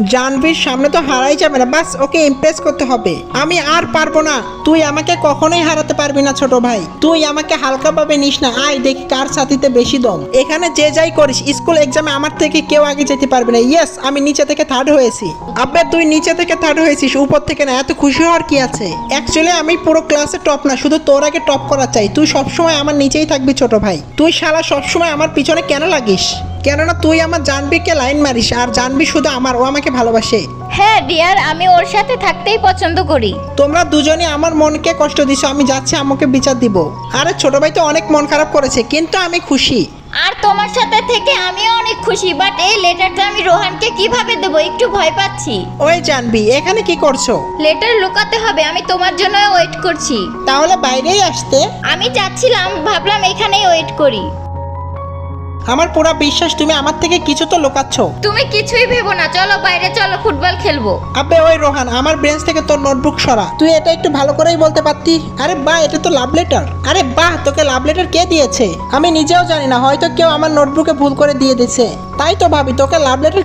জানবীর সামনে তো হারাই যাবে না, বাস ওকে ইমপ্রেস করতে হবে। আমি আর পারবো না, তুই আমাকে কখনোই হারাতে পারবি না ছোট ভাই। তুই আমাকে হালকাভাবে নিস না, আয় দেখি কার সাথীতে বেশি দম। এখানে যে যাই করিস, স্কুল এক্সামে আমার থেকে কেউ আগে যেতে পারবে না। ইয়েস, আমি নিচে থেকে থার্ড হয়েছি। আব্বে তুই নিচে থেকে থার্ড হয়েছিস, উপর থেকে না, এত খুশি হওয়ার কি আছে? অ্যাকচুয়ালি আমি পুরো ক্লাসে টপ না, শুধু তোর আগে টপ করা চাই। তুই সবসময় আমার নিচেই থাকবি ছোট ভাই। তুই শালা সবসময় আমার পিছনে কেন লাগিস? কেননা তুই আমার জানবীকে লাইন মারিস, আর জানবী শুধু আমার, ও আমাকে ভালোবাসে। হ্যাঁ ডিয়ার, আমি ওর সাথে থাকতেই পছন্দ করি। তোমরা দুজনই আমার মনকে কষ্ট দিছো, আমি যাচ্ছি আমাকে বিচার দিব। আরে ছোট ভাই তো অনেক মন খারাপ করেছে, কিন্তু আমি খুশি। আর তোমার সাথে থেকে আমিও অনেক খুশি, বাট এই লেটারটা আমি রোহানকে কিভাবে দেবো, একটু ভয় পাচ্ছি। ওই জানবী, এখানে কি করছো? লেটার লুকাতে হবে, আমি তোমার জন্য ওয়েট করছি। তাহলে বাইরেই আসতে। আমি যাচ্ছিলাম, ভাবলাম এখানেই ওয়েট করি। আমার পুরো বিশ্বাস তুমি আমার থেকে কিছু তো লুকাচ্ছ। তুমি কিছুই ভেবো না, চলো বাইরে, চলো ফুটবল খেলবো। আবে ওই রোহান, আমার বেঞ্চ থেকে তোর নোটবুক সরা। তুই এটা একটু ভালো করেই বলতে পারতি। আরে বাহ, এটা তো লাভ লেটার। আরে বাহ, তোকে লাভ লেটার কে দিয়েছে? আমি নিজেও জানি না, হয়তো কেউ আমার নোটবুকে ভুল করে দিয়ে দিয়েছে। তাই তো ভাবি তোকে লাভ লেটার